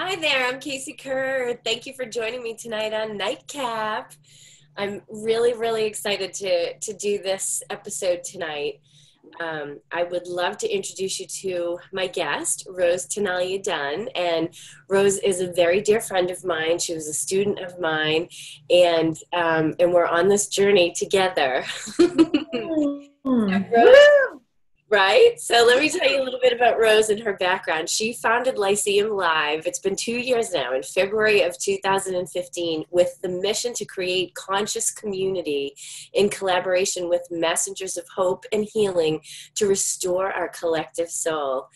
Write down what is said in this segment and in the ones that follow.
Hi there, I'm Casey Kerr. Thank you for joining me tonight on Nightcap. I'm really excited to do this episode tonight. I would love to introduce you to my guest, Rose Tenaglia Dunn. And Rose is a very dear friend of mine. She was a student of mine, and we're on this journey together. Rose, right? So let me tell you a little bit about Rose and her background. She founded LyceumLIVE. It's been 2 years now, in February of 2015, with the mission to create conscious community in collaboration with messengers of hope and healing to restore our collective soul.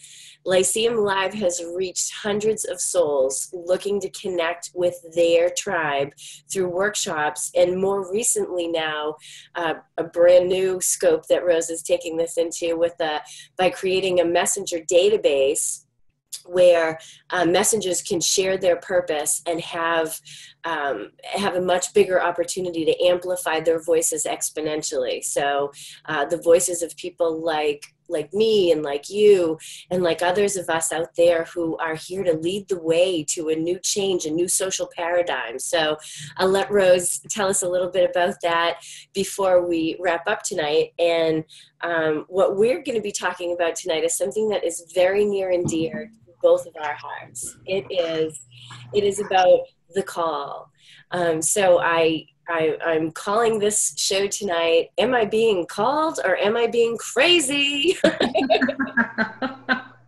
LyceumLIVE has reached hundreds of souls looking to connect with their tribe through workshops, and more recently now, a brand new scope that Rose is taking this into by creating a messenger database where messengers can share their purpose and have a much bigger opportunity to amplify their voices exponentially. So the voices of people like me and like you and like others of us out there who are here to lead the way to a new change, a new social paradigm. So I'll let Rose tell us a little bit about that before we wrap up tonight. And what we're going to be talking about tonight is something that is very near and dear to both of our hearts. It is about the call. So I'm calling this show tonight, Am I Being Called or Am I Being Crazy?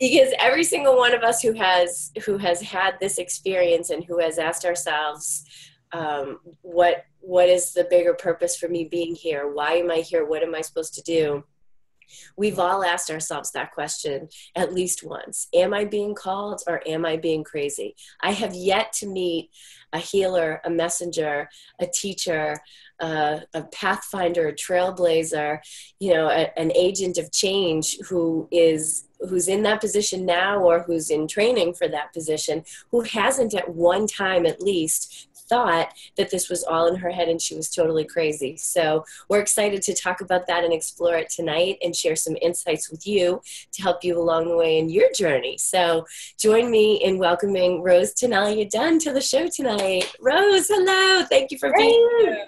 Because every single one of us who has had this experience and who has asked ourselves, what is the bigger purpose for me being here? Why am I here? What am I supposed to do? We've all asked ourselves that question at least once. Am I being called or am I being crazy? I have yet to meet a healer, a messenger, a teacher, a pathfinder, a trailblazer, an agent of change who's in that position now or who's in training for that position, who hasn't at one time at least thought that this was all in her head and she was totally crazy. So we're excited to talk about that and explore it tonight and share some insights with you to help you along the way in your journey. So join me in welcoming Rose Tenaglia Dunn to the show tonight. Rose, hello. Thank you for being here.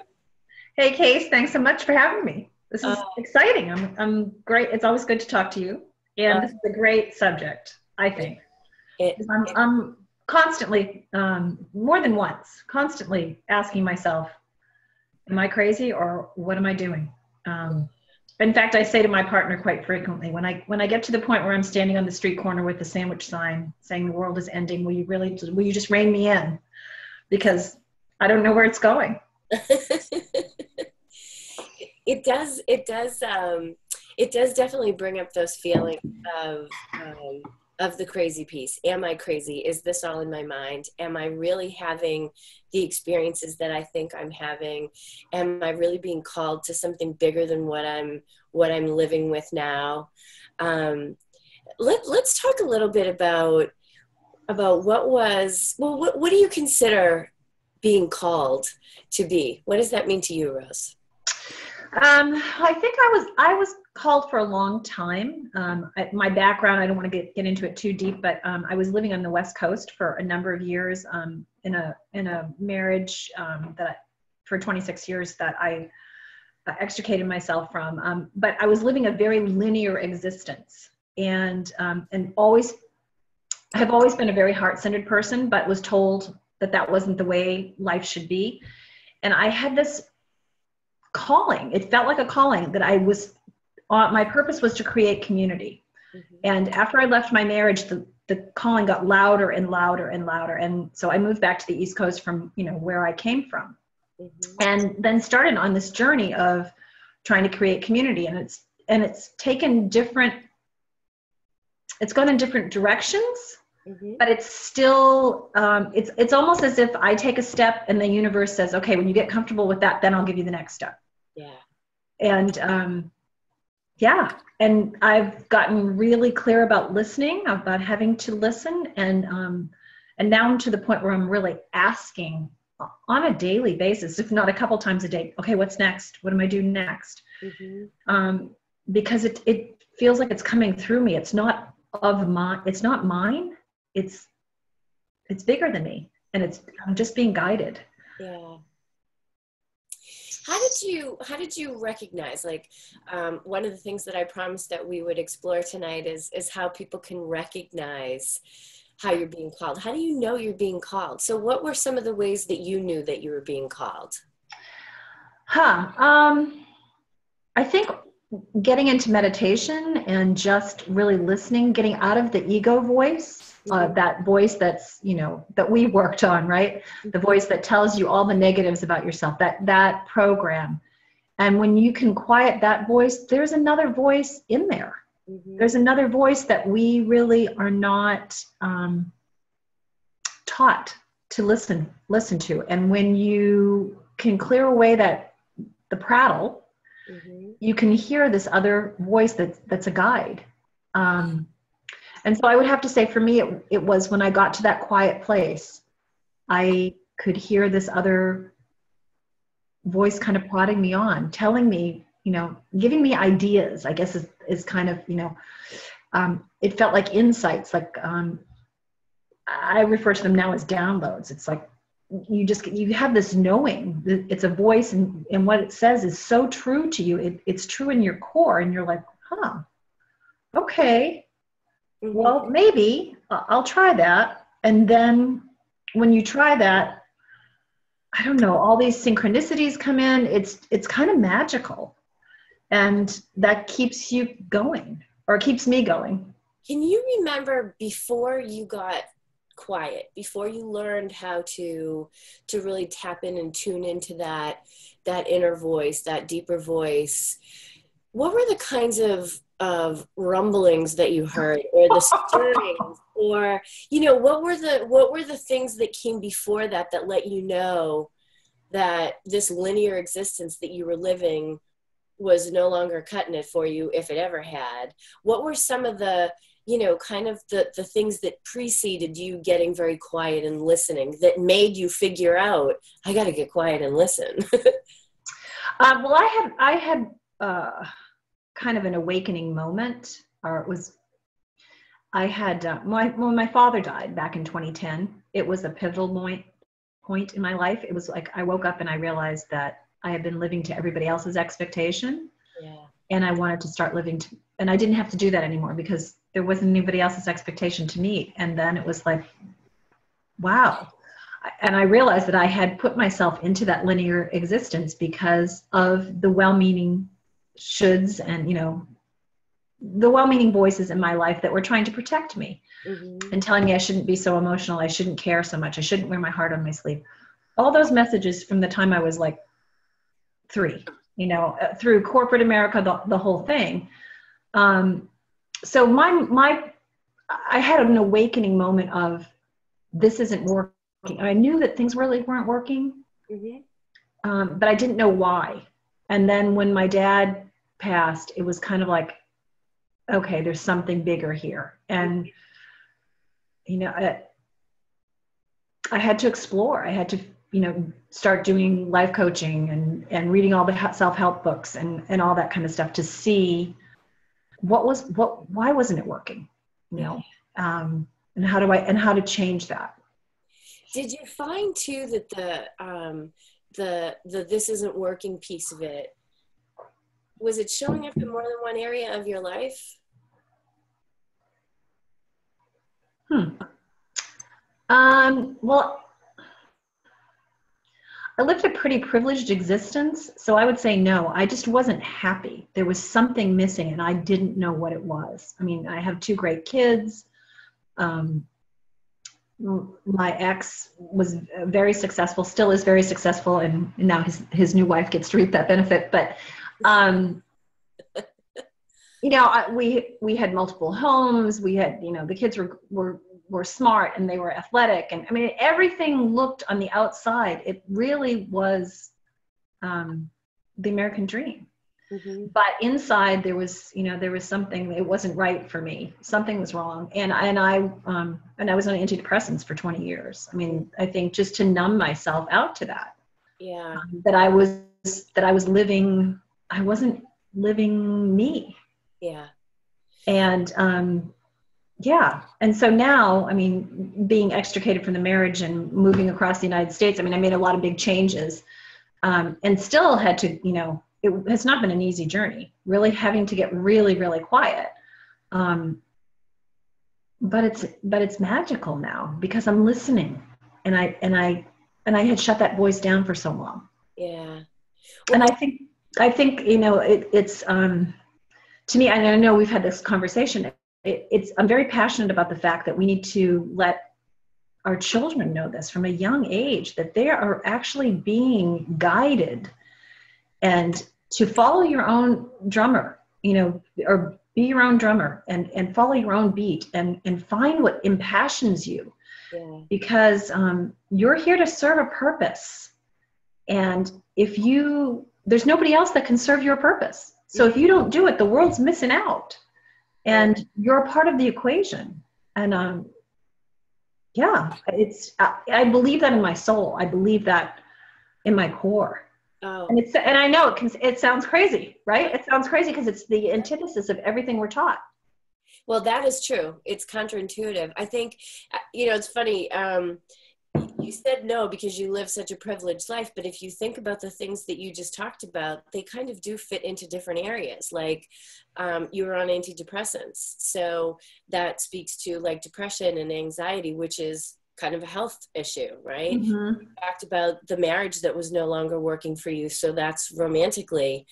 Hey, Case. Thanks so much for having me. This is exciting. I'm great. It's always good to talk to you. And this is a great subject, I think. I'm constantly, more than once, constantly asking myself, am I crazy or what am I doing? In fact, I say to my partner quite frequently, when I get to the point where I'm standing on the street corner with the sandwich sign saying the world is ending, will you just rein me in? Because I don't know where it's going. It does definitely bring up those feelings of the crazy piece. Am I crazy? Is this all in my mind? Am I really having the experiences that I think I'm having? Am I really being called to something bigger than what I'm living with now? Let's talk a little bit about what do you consider being called to be? What does that mean to you, Rose? I think I was called for a long time. My background, I don't want to get into it too deep, but I was living on the West Coast for a number of years in a marriage for 26 years that I extricated myself from. But I was living a very linear existence, and have always been a very heart-centered person, but was told that wasn't the way life should be. And I had this calling. It felt like a calling that my purpose was to create community. Mm-hmm. And after I left my marriage, the calling got louder and louder and louder. And so I moved back to the East Coast from, where I came from. Mm-hmm. And then started on this journey of trying to create community. And it's taken it's gone in different directions. Mm-hmm. But it's still, it's almost as if I take a step and the universe says, okay, when you get comfortable with that, then I'll give you the next step. Yeah. And and I've gotten really clear about listening, about having to listen. And now I'm to the point where I'm really asking on a daily basis, if not a couple times a day, okay, what's next? What am I doing next? Mm-hmm. Because it feels like it's coming through me. It's not mine. It's it's bigger than me, and I'm just being guided. Yeah. How did you recognize, like, one of the things that I promised that we would explore tonight is how people can recognize how you're being called. How do you know you're being called? So what were some of the ways that you knew that you were being called? I think getting into meditation and just really listening, getting out of the ego voice, that voice that's, that we worked on, right? The voice that tells you all the negatives about yourself, that program. And when you can quiet that voice, there's another voice in there. There's another voice that we really are not taught to listen to. And when you can clear away the prattle, you can hear this other voice that's a guide. And so I would have to say, for me, it was when I got to that quiet place, I could hear this other voice kind of prodding me on, telling me, giving me ideas, I guess is kind of, it felt like insights, like I refer to them now as downloads. It's like you have this knowing, it's a voice, and what it says is so true to you. It's true in your core, and you're like, okay, well, maybe I'll try that. And then when you try that, I don't know, all these synchronicities come in. It's kind of magical, and that keeps you going, or keeps me going. Can you remember, before you got quiet, before you learned how to really tap in and tune into that inner voice, that deeper voice, what were the kinds of rumblings that you heard, or the stirrings, or what were the things that came before that let you know that this linear existence that you were living was no longer cutting it for you, if it ever had? What were some of the kind of the things that preceded you getting very quiet and listening, that made you figure out, I got to get quiet and listen? Well, I had kind of an awakening moment, or it was, I had, when my father died back in 2010, it was a pivotal point in my life. It was like, I woke up and I realized that I had been living to everybody else's expectation. Yeah. And I wanted to start living and I didn't have to do that anymore, because there wasn't anybody else's expectation to meet. And then it was like, wow. And I realized that I had put myself into that linear existence because of the well-meaning shoulds and, the well-meaning voices in my life that were trying to protect me and telling me I shouldn't be so emotional. I shouldn't care so much. I shouldn't wear my heart on my sleeve. All those messages from the time I was like 3, through corporate America, the whole thing. So I had an awakening moment of, this isn't working. I knew that things really weren't working, but I didn't know why. And then when my dad passed, it was kind of like, okay, there's something bigger here. And, I had to explore. I had to, start doing life coaching and reading all the self-help books and all that kind of stuff to see why wasn't it working, and how to change that. Did you find too that the this isn't working piece of it, was it showing up in more than one area of your life? Well, I lived a pretty privileged existence, so I would say no. I just wasn't happy. There was something missing, and I didn't know what it was. I mean, I have 2 great kids. My ex was very successful, still is very successful, and now his new wife gets to reap that benefit. But, we had multiple homes. We had, the kids were smart and they were athletic. And I mean, everything looked on the outside. It really was the American dream. But inside there was something, it wasn't right for me. Something was wrong. And I was on antidepressants for 20 years. I mean, I think just to numb myself out to that. Yeah. That I was living, I wasn't living me. Yeah. And Yeah. And so now, I mean, being extricated from the marriage and moving across the United States, I mean, I made a lot of big changes, and still had to, it has not been an easy journey, really having to get really, really quiet. Um, but it's magical now because I'm listening, and I had shut that voice down for so long. Yeah. And Well, I think, it's, to me, and I know we've had this conversation, I'm very passionate about the fact that we need to let our children know this from a young age, that they are actually being guided and to follow your own drummer, or be your own drummer and follow your own beat and find what impassions you, yeah. because you're here to serve a purpose. And there's nobody else that can serve your purpose. So if you don't do it, the world's missing out, and you're a part of the equation. And yeah, I believe that in my soul. I believe that in my core. Oh. And I know it sounds crazy, right? It sounds crazy because it's the antithesis of everything we're taught. Well, that is true. It's counterintuitive. I think, it's funny. You said no because you live such a privileged life, but if you think about the things that you just talked about, they kind of do fit into different areas. Like you were on antidepressants, so that speaks to like depression and anxiety, which is kind of a health issue, right? Mm-hmm. You talked about the marriage that was no longer working for you, so that's romantically.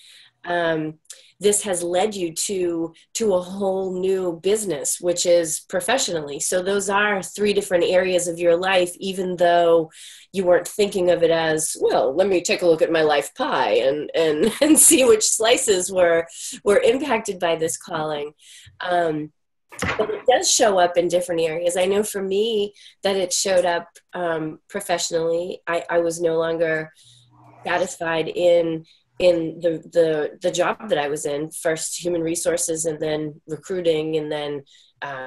This has led you to a whole new business, which is professionally. So those are three different areas of your life, even though you weren't thinking of it as, well, let me take a look at my life pie and see which slices were impacted by this calling. But it does show up in different areas. I know for me that it showed up professionally. I was no longer satisfied in the job that I was in, first human resources and then recruiting and then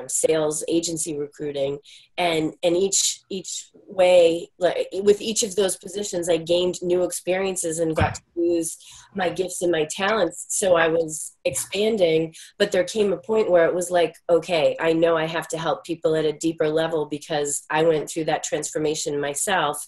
sales agency recruiting, and each way, like with each of those positions, I gained new experiences and got to use my gifts and my talents. So I was expanding, but there came a point where it was like, okay, I know I have to help people at a deeper level because I went through that transformation myself.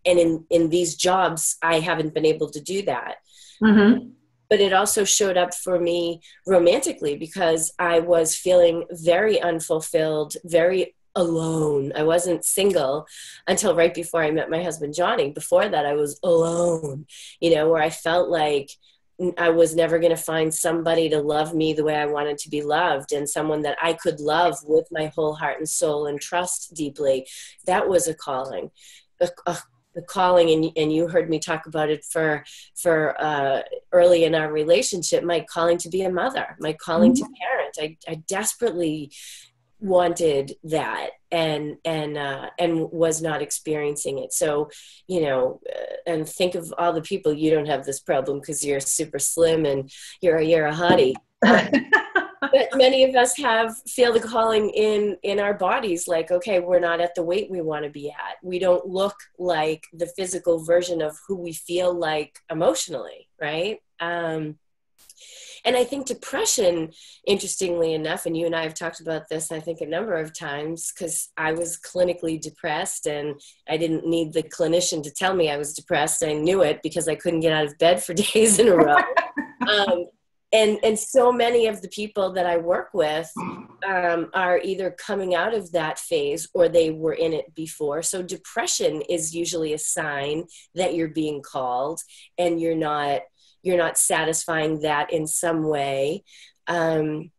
And in these jobs, I haven't been able to do that. Mm-hmm. But it also showed up for me romantically because I was feeling very unfulfilled, very alone. I wasn't single until right before I met my husband, Johnny. Before that, I was alone, where I felt like I was never going to find somebody to love me the way I wanted to be loved, and someone that I could love with my whole heart and soul and trust deeply. That was a calling. The calling, and you heard me talk about it for early in our relationship, my calling to be a mother, my calling to parent. I desperately wanted that and was not experiencing it. So, and think of all the people, you don't have this problem because you're super slim and you're a hottie. But many of us feel the calling in our bodies, like, okay, we're not at the weight we want to be at. We don't look like the physical version of who we feel like emotionally, right? And I think depression, interestingly enough, and you and I have talked about this, I think, a number of times, because I was clinically depressed and I didn't need the clinician to tell me I was depressed. I knew it because I couldn't get out of bed for days in a row. And so many of the people that I work with are either coming out of that phase or they were in it before. So depression is usually a sign that you're being called and you're not satisfying that in some way. In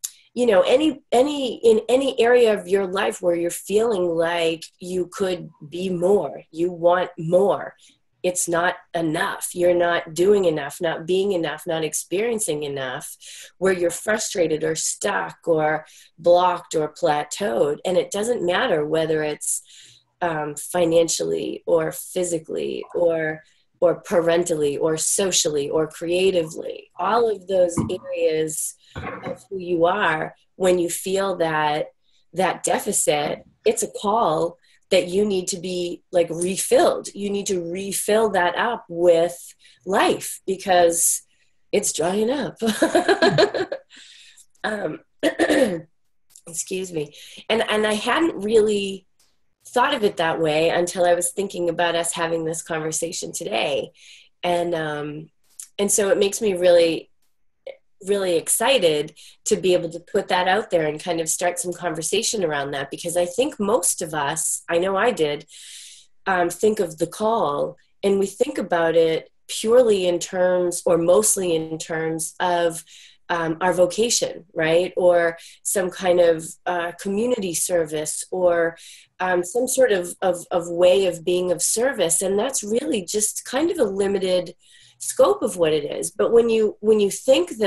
any area of your life where you're feeling like you could be more, you want more. It's not enough. You're not doing enough, not being enough, not experiencing enough, where you're frustrated or stuck or blocked or plateaued. And it doesn't matter whether it's financially or physically or parentally or socially or creatively. All of those areas of who you are, when you feel that deficit, it's a call that you need to be like refilled. You need to refill that up with life because it's drying up. excuse me. And I hadn't really thought of it that way until I was thinking about us having this conversation today. And so it makes me really, really excited to be able to put that out there and kind of start some conversation around that, because I think most of us, I know I did, think of the call, and we think about it purely in terms, or mostly in terms of our vocation, right? Or some kind of community service, or some sort of way of being of service. And that's really just kind of a limited scope of what it is. But when you think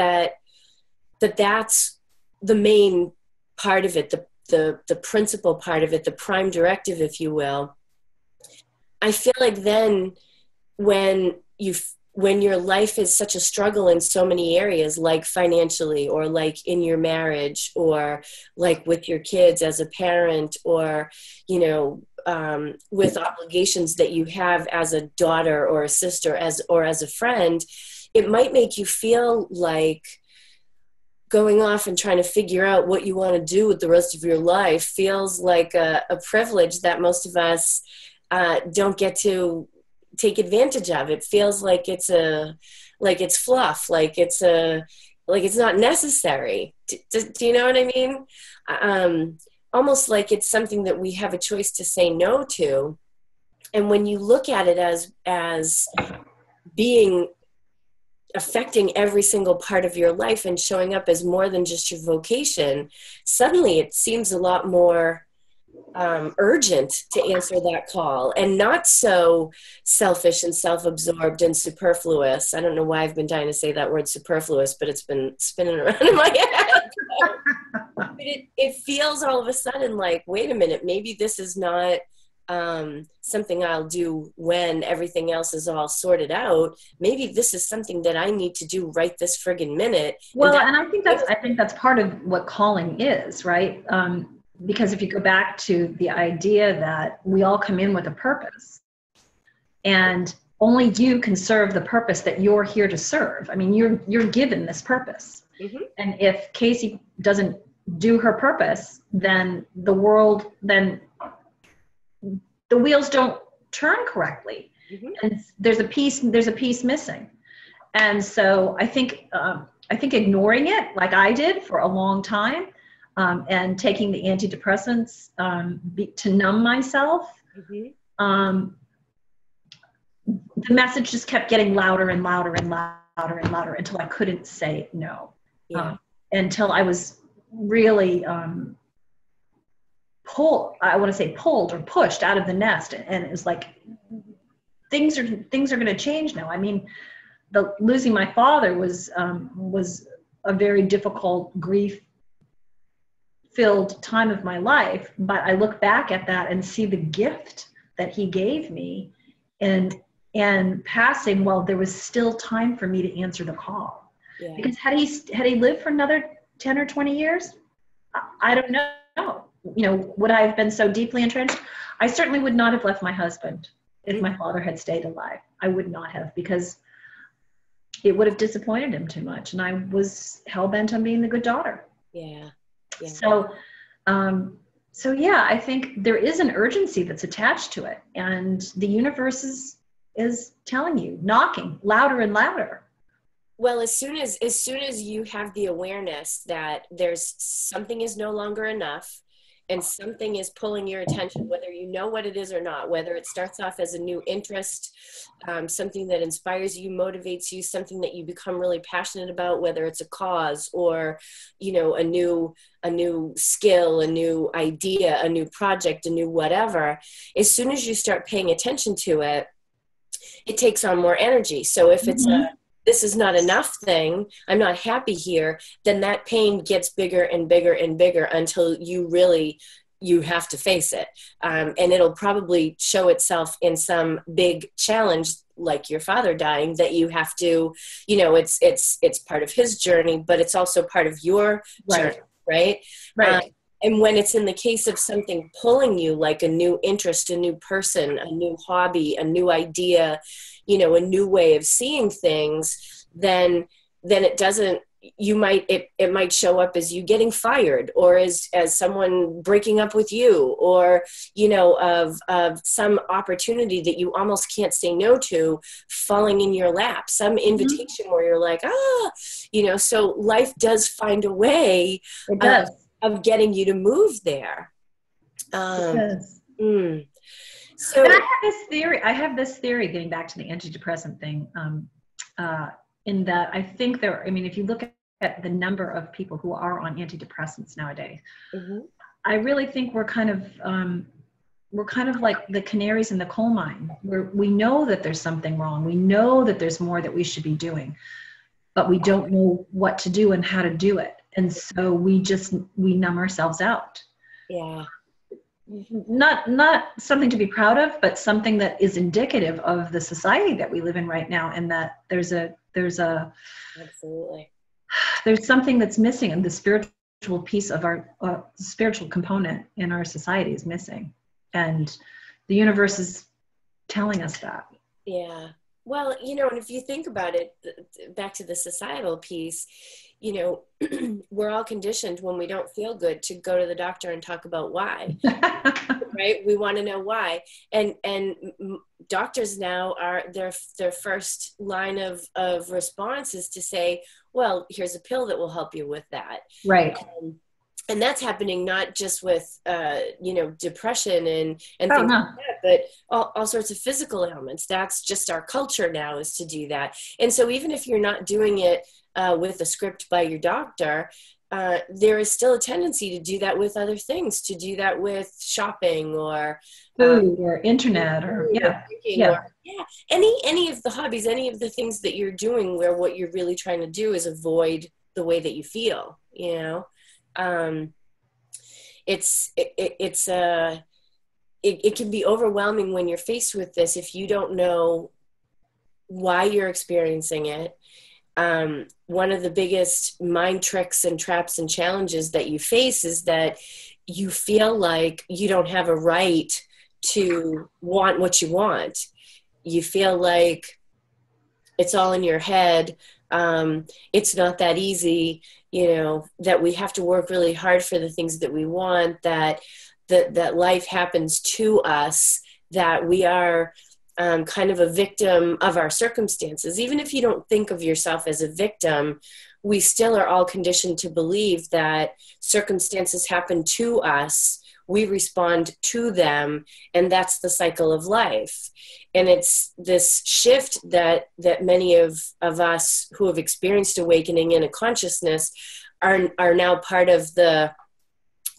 that's the main part of it, the principal part of it, the prime directive, if you will, I feel like then when your life is such a struggle in so many areas, like financially, or like in your marriage, or like with your kids as a parent, or, with obligations that you have as a daughter or a sister, or as a friend, it might make you feel like going off and trying to figure out what you want to do with the rest of your life feels like a privilege that most of us don't get to take advantage of. It feels like it's fluff, like it's not necessary. Do you know what I mean? Almost like it's something that we have a choice to say no to. And when you look at it as being affecting every single part of your life and showing up as more than just your vocation, suddenly it seems a lot more urgent to answer that call, and not so selfish and self-absorbed and superfluous. I don't know why I've been dying to say that word superfluous, but it's been spinning around in my head. But it feels all of a sudden like, wait a minute, maybe this is not something I'll do when everything else is all sorted out. Maybe this is something that I need to do right this friggin' minute. Well, and I think that's part of what calling is, right? Because if you go back to the idea that we all come in with a purpose, and only you can serve the purpose that you're here to serve. I mean, you're given this purpose. Mm-hmm. And if Casey doesn't do her purpose, then the wheels don't turn correctly. Mm-hmm. And there's a piece missing. And so I think ignoring it, like I did for a long time, and taking the antidepressants to numb myself, mm-hmm. The message just kept getting louder and louder and louder and louder until I couldn't say no. Yeah. Until I was really pulled or pushed out of the nest, and it was like things are going to change now. I mean, losing my father was a very difficult, grief-filled time of my life, but I look back at that and see the gift that he gave me, and passing while there was still time for me to answer the call. Yeah. Because had he lived for another 10 or 20 years, I don't know. Would I have been so deeply entrenched? I certainly would not have left my husband if my father had stayed alive. I would not have, because it would have disappointed him too much, and I was hell-bent on being the good daughter. Yeah. So yeah, I think there is an urgency that's attached to it, and the universe is telling you, knocking louder and louder. Well, as soon as you have the awareness that there's something is no longer enough, and something is pulling your attention, whether you know what it is or not, whether it starts off as a new interest, something that inspires you, motivates you, something that you become really passionate about, whether it's a cause or, a new skill, a new idea, a new project, a new whatever, as soon as you start paying attention to it, it takes on more energy. So if it's mm-hmm. This is not enough thing, I'm not happy here, then that pain gets bigger and bigger and bigger until you have to face it. And it'll probably show itself in some big challenge, like your father dying, that you have to, it's part of his journey, but it's also part of your journey, right? Right. And when it's in the case of something pulling you, like a new interest, a new person, a new hobby, a new idea, a new way of seeing things, then it doesn't it might show up as you getting fired, or as someone breaking up with you, or, you know, of some opportunity that you almost can't say no to falling in your lap, some invitation where you're like, you know, so life does find a way It does. of getting you to move there. It does. So and I have this theory getting back to the antidepressant thing, in that I think I mean, if you look at the number of people who are on antidepressants nowadays, I really think we're kind of like the canaries in the coal mine, where we know that there's something wrong. We know that there's more that we should be doing, but we don't know what to do and how to do it. And so we numb ourselves out. Yeah. Not something to be proud of, but something that is indicative of the society that we live in right now, and that there's Absolutely. There's something that's missing, and the spiritual piece of our spiritual component in our society is missing, and the universe is telling us that. Yeah. Well, you know, and if you think about it, back to the societal piece, you know, we're all conditioned when we don't feel good to go to the doctor and talk about why, right? We want to know why. And doctors now their first line of response is to say, well, here's a pill that will help you with that. Right. And that's happening not just with, you know, depression and things like that, but all sorts of physical ailments. That's just our culture now, is to do that. And so even if you're not doing it with a script by your doctor, there is still a tendency to do that with other things, to do that with shopping or food or internet or any of the hobbies, any of the things that you're doing where what you're really trying to do is avoid the way that you feel, you know. It can be overwhelming when you're faced with this if you don't know why you're experiencing it. One of the biggest mind tricks and traps and challenges that you face is that you feel like you don't have a right to want what you want. You feel like it's all in your head. It's not that easy, you know, that we have to work really hard for the things that we want, that life happens to us, that we are kind of a victim of our circumstances. Even if you don't think of yourself as a victim, we still are all conditioned to believe that circumstances happen to us, we respond to them, and that's the cycle of life. And it's this shift that many of us who have experienced awakening in a consciousness are now part of the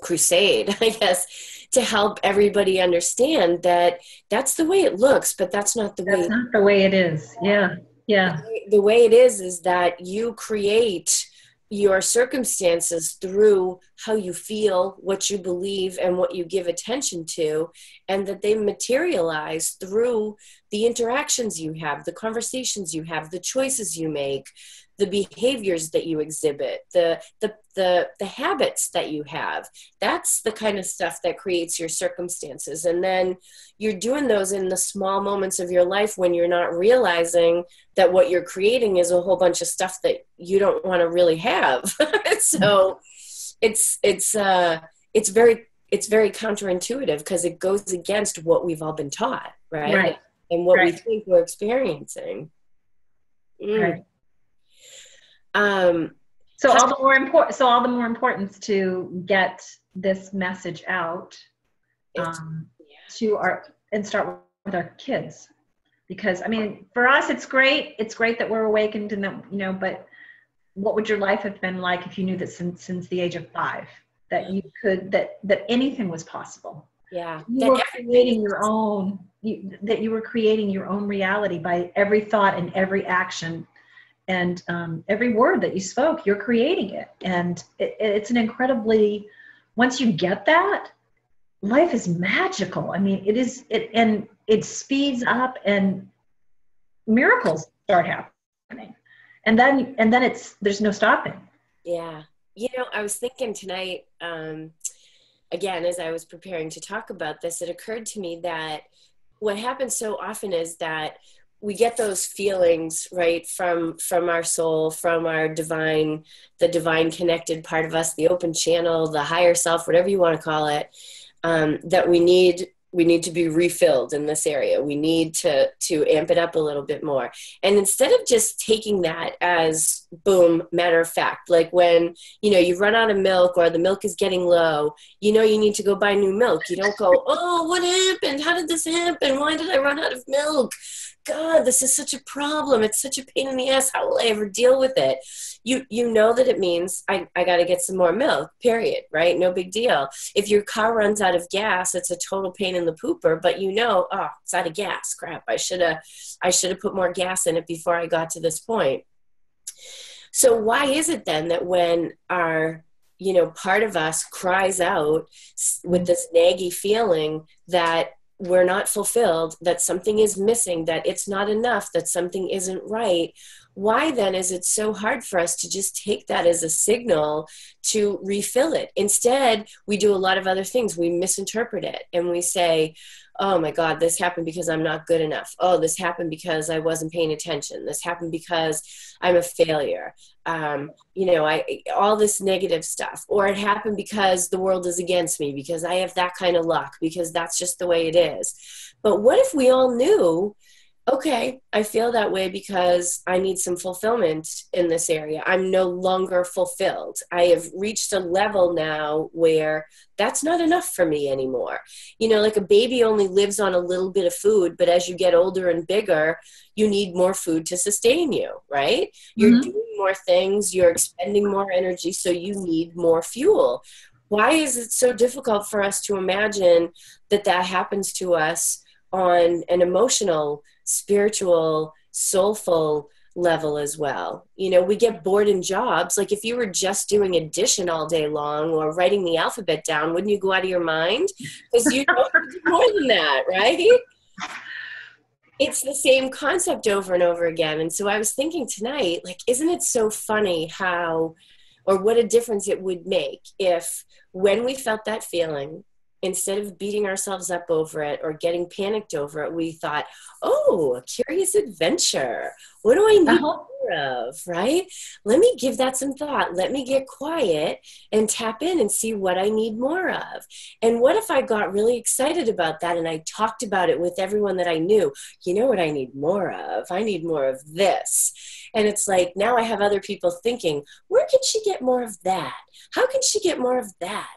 crusade, I guess, to help everybody understand that that's the way it looks, but that's not the way. That's not the way it is. Yeah. Yeah. The way it is that you create your circumstances through how you feel, what you believe, and what you give attention to, and that they materialize through the interactions you have, the conversations you have, the choices you make, the behaviors that you exhibit, the habits that you have. That's the kind of stuff that creates your circumstances. And then you're doing those in the small moments of your life when you're not realizing that what you're creating is a whole bunch of stuff that you don't want to really have. So it's very counterintuitive, because it goes against what we've all been taught, right? And what we think we're experiencing. Right. So all the more importance to get this message out and start with our kids, because I mean, for us, it's great that we're awakened, and that, you know, but what would your life have been like if you knew that since the age of 5 that you could, that anything was possible? Yeah, you were creating your own, that you were creating your own reality by every thought and every action. And every word that you spoke, you're creating it. And it's an incredibly, once you get that, life is magical. I mean, and it speeds up, and miracles start happening. And then there's no stopping. Yeah. You know, I was thinking tonight, again, as I was preparing to talk about this, it occurred to me that what happens so often is that we get those feelings, right, from our soul, from our divine, the divine connected part of us, the open channel, the higher self, whatever you want to call it, that we need to be refilled in this area. We need to amp it up a little bit more. And instead of just taking that as boom, matter of fact, like when, you know, you run out of milk or the milk is getting low, you know, you need to go buy new milk. You don't go, oh, what happened? How did this happen? Why did I run out of milk? God, this is such a problem. It's such a pain in the ass. How will I ever deal with it? You know that it means I got to get some more milk, period, right? No big deal. If your car runs out of gas, it's a total pain in the pooper, but you know, oh, it's out of gas. Crap. I should have put more gas in it before I got to this point. So why is it then that when our, you know, part of us cries out with this naggy feeling that we're not fulfilled, that something is missing, that it's not enough, that something isn't right, why then is it so hard for us to just take that as a signal to refill it? Instead, we do a lot of other things. We misinterpret it and we say, oh my God, this happened because I'm not good enough. Oh, this happened because I wasn't paying attention. This happened because I'm a failure. You know, all this negative stuff. Or it happened because the world is against me, because I have that kind of luck, because that's just the way it is. But what if we all knew, okay, I feel that way because I need some fulfillment in this area. I'm no longer fulfilled. I have reached a level now where that's not enough for me anymore. You know, like a baby only lives on a little bit of food, but as you get older and bigger, you need more food to sustain you, right? You're doing more things, you're expending more energy, so you need more fuel. Why is it so difficult for us to imagine that that happens to us on an emotional, spiritual, soulful level as well? You know, we get bored in jobs. Like if you were just doing addition all day long or writing the alphabet down, wouldn't you go out of your mind? Because you know more than that, right? It's the same concept over and over again. And so I was thinking tonight, like, isn't it so funny how, or what a difference it would make if when we felt that feeling, instead of beating ourselves up over it or getting panicked over it, we thought, oh, a curious adventure. What do I need more of, right? Let me give that some thought. Let me get quiet and tap in and see what I need more of. And what if I got really excited about that and I talked about it with everyone that I knew? You know what I need more of? I need more of this. And it's like, now I have other people thinking, where can she get more of that? How can she get more of that?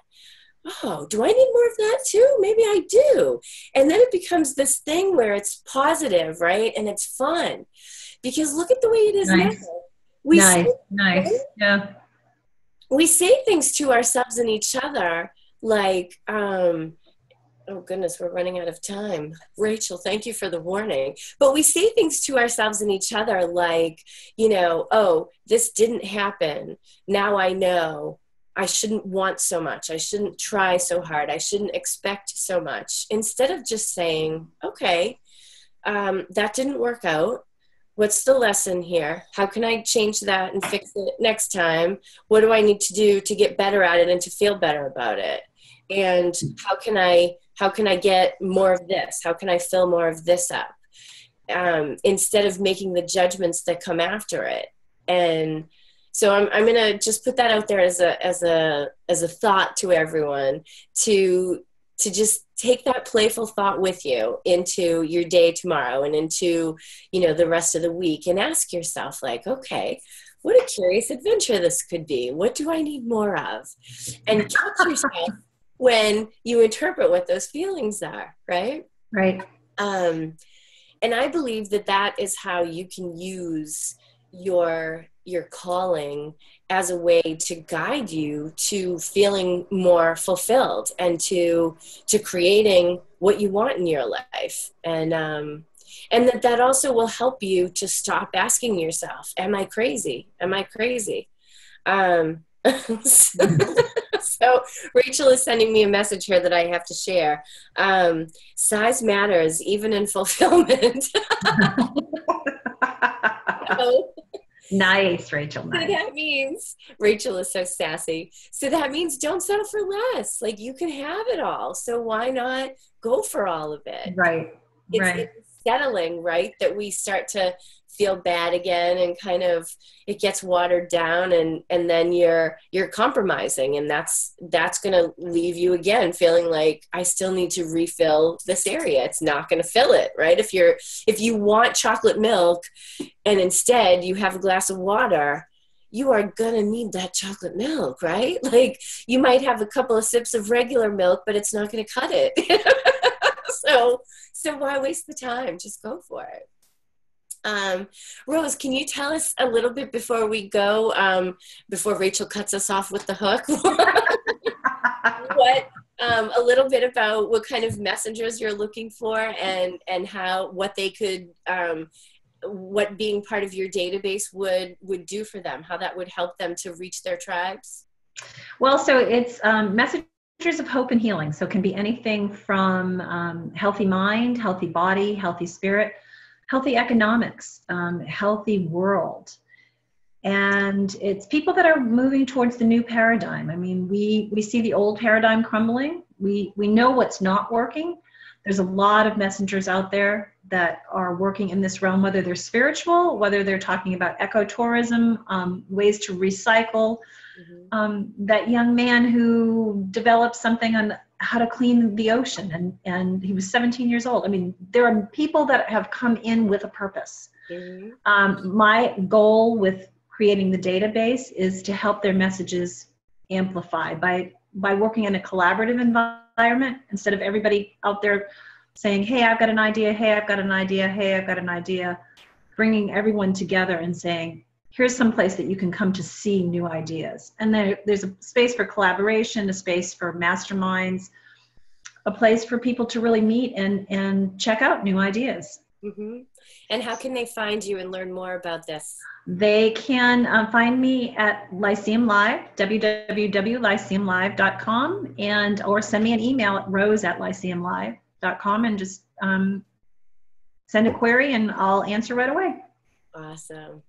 Oh, do I need more of that too? Maybe I do. And then it becomes this thing where it's positive, right? And it's fun. Because look at the way it is now. Nice. Yeah. We say things to ourselves and each other like, oh goodness, we're running out of time. Rachel, thank you for the warning. But we say things to ourselves and each other like, you know, oh, this didn't happen. Now I know. I shouldn't want so much. I shouldn't try so hard. I shouldn't expect so much. Instead of just saying, okay, that didn't work out. What's the lesson here? How can I change that and fix it next time? What do I need to do to get better at it and to feel better about it? And how can I get more of this? How can I fill more of this up? Instead of making the judgments that come after it. And so I'm going to just put that out there as a thought to everyone to just take that playful thought with you into your day tomorrow and into, you know, the rest of the week, and ask yourself like, okay, what a curious adventure this could be. What do I need more of? And catch yourself when you interpret what those feelings are, right? Right. And I believe that that is how you can use your calling as a way to guide you to feeling more fulfilled and to creating what you want in your life. And that also will help you to stop asking yourself, am I crazy? Am I crazy? So Rachel is sending me a message here that I have to share. Size matters even in fulfillment. So, nice, Rachel. Nice. So that means, Rachel is so sassy. So that means don't settle for less. Like, you can have it all. So why not go for all of it? Right. It's settling, right? That we start to feel bad again, and kind of it gets watered down, and then you're compromising, and that's going to leave you again feeling like, I still need to refill this area. It's not going to fill it, right? If you want chocolate milk and instead you have a glass of water, you are going to need that chocolate milk, right? Like, you might have a couple of sips of regular milk, but it's not going to cut it. So why waste the time? Just go for it. Rose, can you tell us a little bit before we go, before Rachel cuts us off with the hook, a little bit about what kind of messengers you're looking for, and what they could, what being part of your database would do for them, how that would help them to reach their tribes? Well, so it's messengers of hope and healing. So it can be anything from healthy mind, healthy body, healthy spirit, healthy economics, healthy world. And it's people that are moving towards the new paradigm. I mean, we see the old paradigm crumbling. We know what's not working. There's a lot of messengers out there that are working in this realm, whether they're spiritual, whether they're talking about ecotourism, ways to recycle. That young man who developed something on how to clean the ocean, and he was 17 years old. I mean, there are people that have come in with a purpose. My goal with creating the database is to help their messages amplify by working in a collaborative environment, instead of everybody out there saying, hey, I've got an idea, hey, I've got an idea, hey, I've got an idea, bringing everyone together and saying, here's some place that you can come to see new ideas. And there's a space for collaboration, a space for masterminds, a place for people to really meet and check out new ideas. And how can they find you and learn more about this? They can find me at LyceumLIVE, www.lyceumlive.com, or send me an email at rose@lyceumlive.com, and just send a query and I'll answer right away. Awesome.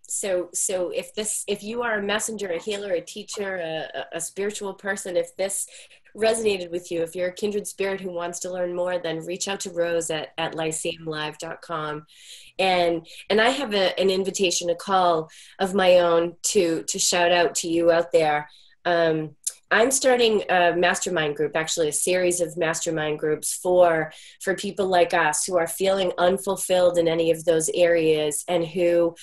So if you are a messenger, a healer, a teacher, a spiritual person, if this resonated with you, if you're a kindred spirit who wants to learn more, then reach out to Rose at LyceumLIVE.com. And I have an invitation, a call of my own to shout out to you out there. I'm starting a mastermind group, actually a series of mastermind groups for people like us who are feeling unfulfilled in any of those areas, and who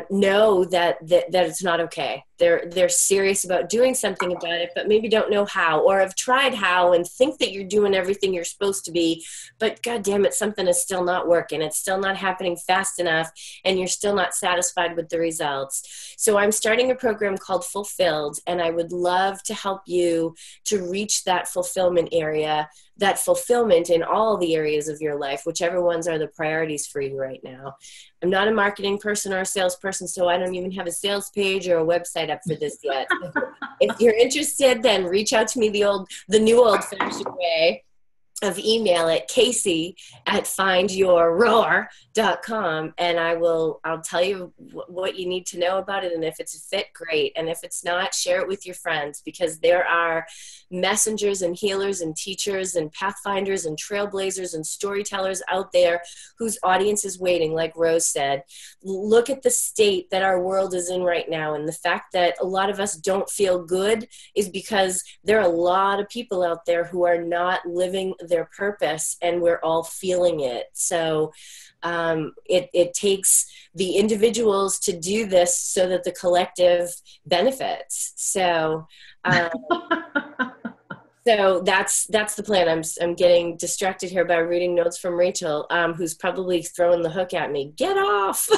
know that it's not okay. They're serious about doing something about it, but maybe don't know how, or have tried how and think that you're doing everything you're supposed to be, but God damn it, something is still not working. It's still not happening fast enough, and you're still not satisfied with the results. So I'm starting a program called Fulfilled, and I would love to help you to reach that fulfillment area, that fulfillment in all the areas of your life, whichever ones are the priorities for you right now. I'm not a marketing person or a salesperson, so I don't even have a sales page or a website up for this yet. If you're interested, then reach out to me the new old-fashioned way of email at casey@findyourroar.com, and I'll tell you what you need to know about it, and if it's a fit, great, and if it's not, share it with your friends, because there are messengers and healers and teachers and pathfinders and trailblazers and storytellers out there whose audience is waiting. Like Rose said, look at the state that our world is in right now, and the fact that a lot of us don't feel good is because there are a lot of people out there who are not living their purpose, and we're all feeling it. So it takes the individuals to do this so that the collective benefits. So so that's the plan. I'm getting distracted here by reading notes from Rachel, who's probably throwing the hook at me. Get off.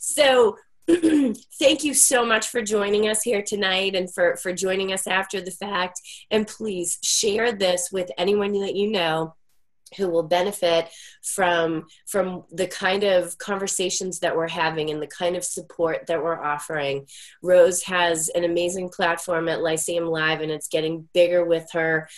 So thank you so much for joining us here tonight, and for joining us after the fact. And please share this with anyone that you know who will benefit from the kind of conversations that we're having and the kind of support that we're offering. Rose has an amazing platform at Lyceum Live, and it's getting bigger with her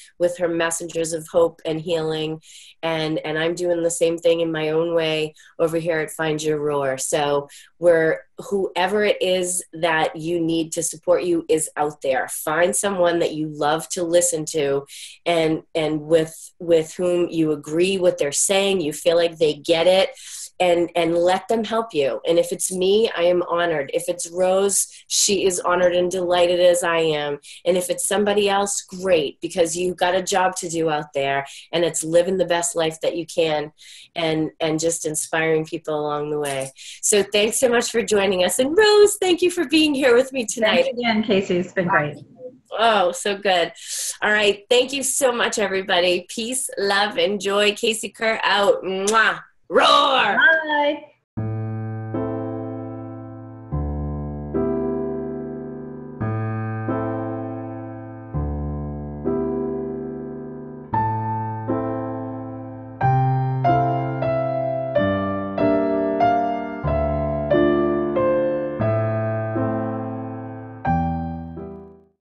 messengers of hope and healing. And I'm doing the same thing in my own way over here at Find Your Roar. So we're whoever it is that you need to support you is out there. Find someone that you love to listen to, and with whom you agree what they're saying, you feel like they get it, and let them help you. And if it's me, I am honored. If it's Rose, she is honored and delighted as I am. And if it's somebody else, great, because you've got a job to do out there, and it's living the best life that you can, and just inspiring people along the way. So thanks so much for joining us. And Rose, thank you for being here with me tonight. Thanks again, Casey. It's been great. Oh, so good. All right. Thank you so much, everybody. Peace, love, and joy. Casey Kerr out. Mwah. Roar! Bye.